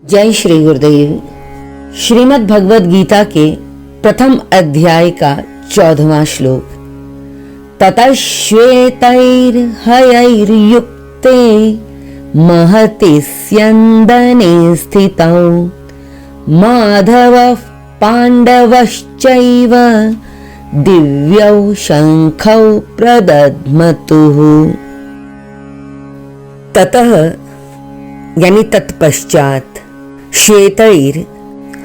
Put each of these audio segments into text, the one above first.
जय श्री गुरुदेव। श्रीमद् भगवद गीता के प्रथम अध्याय का 14वां श्लोक। ततः श्वेतैर्हयैर्युक्ते महति स्यन्दने स्थितौ माधवः पाण्डवश्चैव दिव्यौ शंखौ प्रदध्मतुः। ततः यानी तत्पश्चात श्वेतैर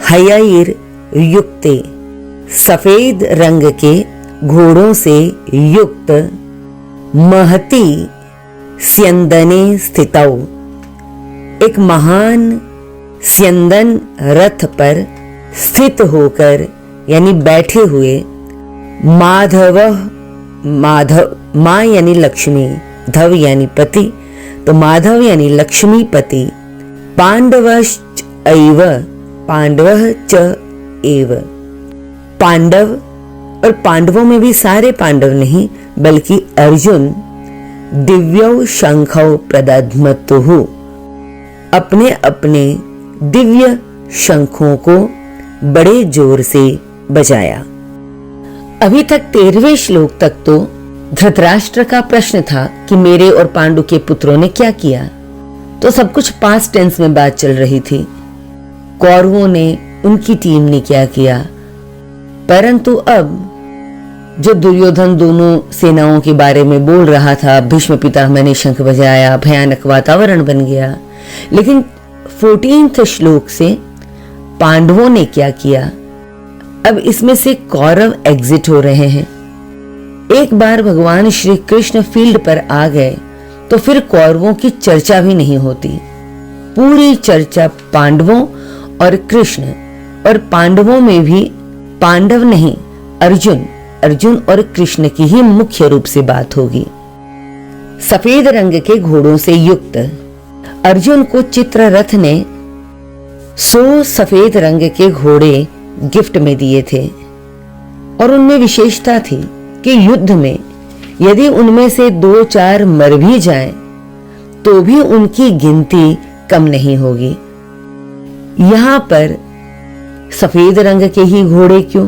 हयैर युक्ते सफेद रंग के घोड़ों से युक्त महती स्यंदने स्थितौ एक महान स्यंदन रथ पर स्थित होकर यानी बैठे हुए माधव माँ यानी लक्ष्मी, धव यानी पति, तो माधव यानी लक्ष्मीपति, पांडवश्च एव पांडवः च एव पांडव और पांडवों में भी सारे पांडव नहीं बल्कि अर्जुन दिव्यौ शंखौ प्रदध्मतुः अपने अपने दिव्य शंखों को बड़े जोर से बजाया। अभी तक 13वें श्लोक तक तो धृतराष्ट्र का प्रश्न था कि मेरे और पांडु के पुत्रों ने क्या किया, तो सब कुछ पास्ट टेंस में बात चल रही थी। कौरवों ने, उनकी टीम ने क्या किया, परंतु अब जो दुर्योधन दोनों सेनाओं के बारे में बोल रहा था, भीष्म पितामह ने शंख बजाया, भयानक वातावरण बन गया। लेकिन 14वें श्लोक से पांडवों ने क्या किया, अब इसमें से कौरव एग्जिट हो रहे हैं। एक बार भगवान श्री कृष्ण फील्ड पर आ गए तो फिर कौरवों की चर्चा भी नहीं होती। पूरी चर्चा पांडवों और कृष्ण, और पांडवों में भी पांडव नहीं अर्जुन और कृष्ण की ही मुख्य रूप से बात होगी। सफेद रंग के घोड़ों से युक्त अर्जुन को चित्ररथ ने 100 सफेद रंग के घोड़े गिफ्ट में दिए थे और उनमें विशेषता थी कि युद्ध में यदि उनमें से 2-4 मर भी जाएं, तो भी उनकी गिनती कम नहीं होगी। यहां पर सफेद रंग के ही घोड़े क्यों?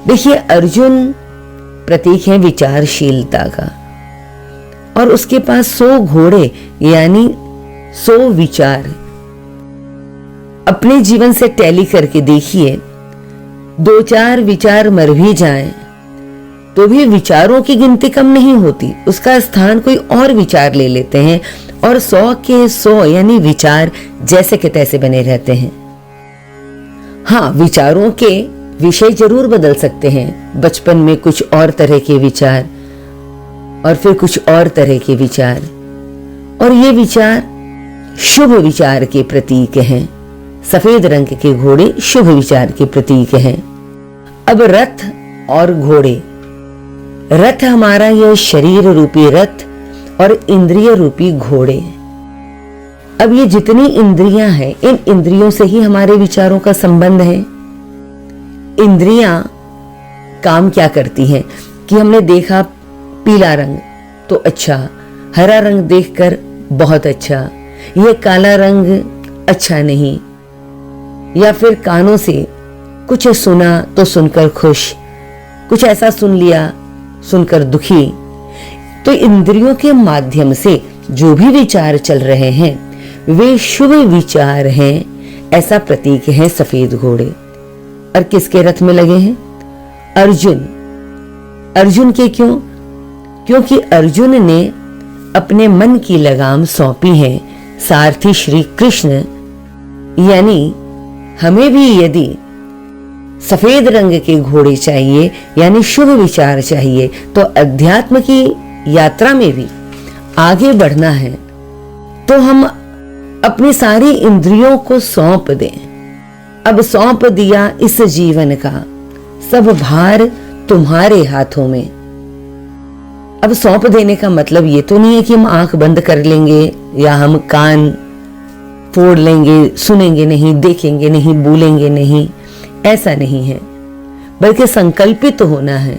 देखिए, अर्जुन प्रतीक है विचारशीलता का, और उसके पास 100 घोड़े यानी 100 विचार। अपने जीवन से टैली करके देखिए, 2-4 विचार मर भी जाएं तो भी विचारों की गिनती कम नहीं होती, उसका स्थान कोई और विचार ले लेते हैं और 100 के 100 यानी विचार जैसे के तैसे बने रहते हैं। हाँ, विचारों के विषय जरूर बदल सकते हैं, बचपन में कुछ और तरह के विचार और फिर कुछ और तरह के विचार, और ये विचार शुभ विचार के प्रतीक हैं। सफेद रंग के घोड़े शुभ विचार के प्रतीक हैं। अब रथ और घोड़े, रथ हमारा यह शरीर रूपी रथ और इंद्रिय रूपी घोड़े। अब ये जितनी इंद्रियां हैं, इन इंद्रियों से ही हमारे विचारों का संबंध है। इंद्रियां काम क्या करती हैं कि हमने देखा पीला रंग तो अच्छा, हरा रंग देखकर बहुत अच्छा, यह काला रंग अच्छा नहीं, या फिर कानों से कुछ सुना तो सुनकर खुश, कुछ ऐसा सुन लिया सुनकर दुखी। तो इंद्रियों के माध्यम से जो भी विचार चल रहे हैं वे शुभ विचार हैं, ऐसा प्रतीक है सफेद घोड़े। और किसके रथ में लगे हैं? अर्जुन के क्यों? क्योंकि अर्जुन ने अपने मन की लगाम सौंपी है सारथी श्री कृष्ण। यानी हमें भी यदि सफेद रंग के घोड़े चाहिए यानी शुभ विचार चाहिए, तो अध्यात्म की यात्रा में भी आगे बढ़ना है, तो हम अपनी सारी इंद्रियों को सौंप दें। अब सौंप दिया इस जीवन का, सब भार तुम्हारे हाथों में। अब सौंप देने का मतलब ये तो नहीं है कि हम आंख बंद कर लेंगे या हम कान फोड़ लेंगे, सुनेंगे नहीं, देखेंगे नहीं, बोलेंगे नहीं, ऐसा नहीं है, बल्कि संकल्पित तो होना है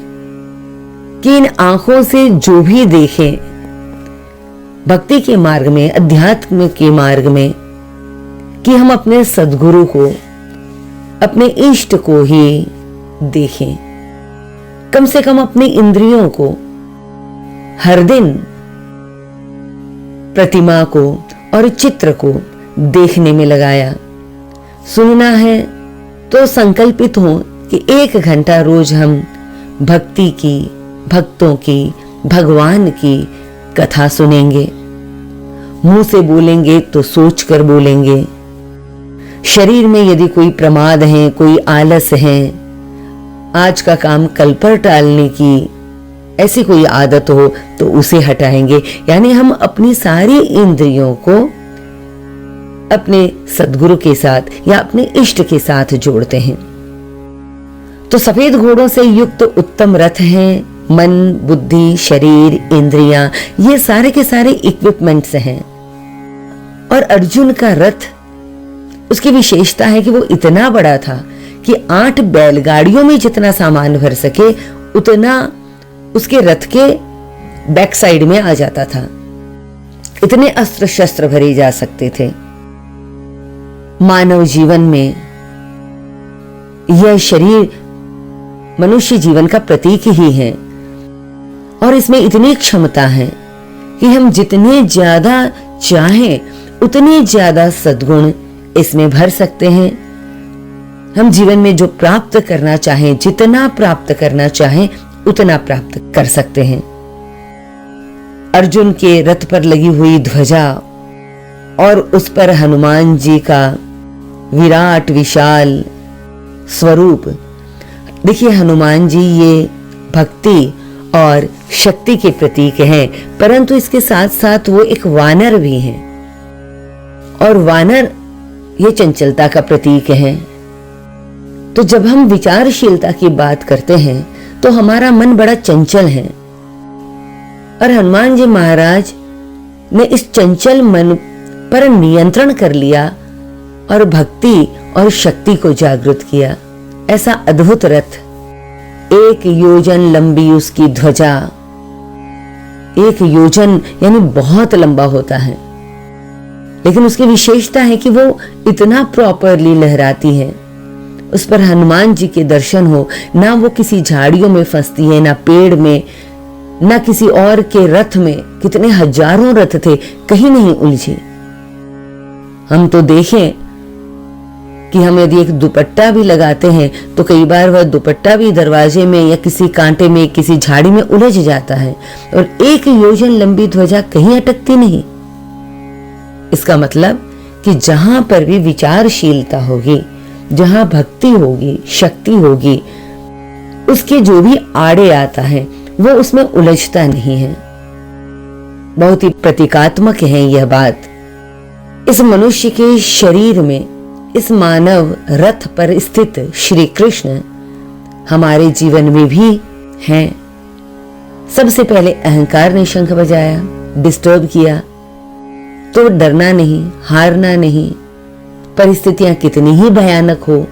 कि इन आंखों से जो भी देखें भक्ति के मार्ग में, अध्यात्म के मार्ग में, कि हम अपने सद्गुरु को, अपने इष्ट को ही देखें। कम से कम अपनी इंद्रियों को हर दिन प्रतिमा को और चित्र को देखने में लगाया। सुनना है तो संकल्पित हो कि 1 घंटा रोज हम भक्ति की, भक्तों की, भगवान की कथा सुनेंगे। मुंह से बोलेंगे तो सोच कर बोलेंगे। शरीर में यदि कोई प्रमाद है, कोई आलस है, आज का काम कल पर टालने की ऐसी कोई आदत हो तो उसे हटाएंगे। यानी हम अपनी सारी इंद्रियों को अपने सद्गुरु के साथ या अपने इष्ट के साथ जोड़ते हैं। तो सफेद घोड़ों से युक्त उत्तम रथ हैं मन, बुद्धि, शरीर, इंद्रियां, ये सारे के सारे इक्विपमेंट्स हैं। और अर्जुन का रथ, उसकी विशेषता है कि वो इतना बड़ा था कि 8 बैलगाड़ियों में जितना सामान भर सके उतना उसके रथ के बैक साइड में आ जाता था। इतने अस्त्र शस्त्र भरे जा सकते थे। मानव जीवन में यह शरीर मनुष्य जीवन का प्रतीक ही है और इसमें इतनी क्षमता है कि हम जितने ज्यादा चाहें उतने ज्यादा सद्गुण इसमें भर सकते हैं। हम जीवन में जो प्राप्त करना चाहें, जितना प्राप्त करना चाहें उतना प्राप्त कर सकते हैं। अर्जुन के रथ पर लगी हुई ध्वजा और उस पर हनुमान जी का विराट विशाल स्वरूप। देखिए, हनुमान जी ये भक्ति और शक्ति के प्रतीक हैं, परंतु इसके साथ साथ वो एक वानर भी हैं और वानर ये चंचलता का प्रतीक है। तो जब हम विचारशीलता की बात करते हैं तो हमारा मन बड़ा चंचल है और हनुमान जी महाराज ने इस चंचल मन पर नियंत्रण कर लिया और भक्ति और शक्ति को जागृत किया। ऐसा अद्भुत रथ, 1 योजन लंबी उसकी ध्वजा, 1 योजन यानी बहुत लंबा होता है, लेकिन उसकी विशेषता है कि वो इतना प्रॉपरली लहराती है। उस पर हनुमान जी के दर्शन हो, ना वो किसी झाड़ियों में फंसती है, ना पेड़ में, ना किसी और के रथ में। कितने हजारों रथ थे, कहीं नहीं उलझी। हम तो देखें कि हम यदि एक दुपट्टा भी लगाते हैं तो कई बार वह दुपट्टा भी दरवाजे में या किसी कांटे में, किसी झाड़ी में उलझ जाता है और 1 योजन लंबी ध्वजा कहीं अटकती नहीं। इसका मतलब कि जहां पर भी विचारशीलता होगी, जहां भक्ति होगी, शक्ति होगी, उसके जो भी आड़े आता है वो उसमें उलझता नहीं है। बहुत ही प्रतीकात्मक है यह बात। इस मनुष्य के शरीर में, इस मानव रथ पर स्थित श्री कृष्ण हमारे जीवन में भी हैं। सबसे पहले अहंकार ने शंख बजाया, डिस्टर्ब किया, तो डरना नहीं, हारना नहीं। परिस्थितियां कितनी ही भयानक हो,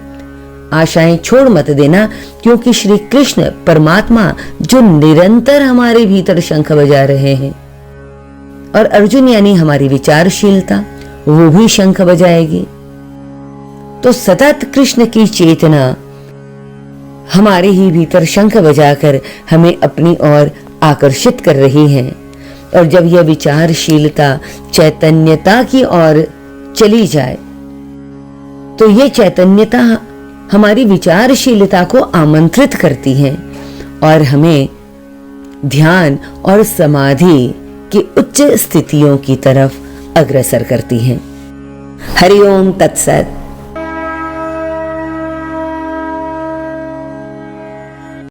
आशाएं छोड़ मत देना, क्योंकि श्री कृष्ण परमात्मा जो निरंतर हमारे भीतर शंख बजा रहे हैं, और अर्जुन यानी हमारी विचारशीलता, वो भी शंख बजाएगी। तो सतत कृष्ण की चेतना हमारे ही भीतर शंख बजाकर हमें अपनी ओर आकर्षित कर रही है। और जब यह विचारशीलता चैतन्यता की ओर चली जाए तो ये चैतन्यता हमारी विचारशीलता को आमंत्रित करती है और हमें ध्यान और समाधि की उच्च स्थितियों की तरफ अग्रसर करती है। हरि ओम तत्सत।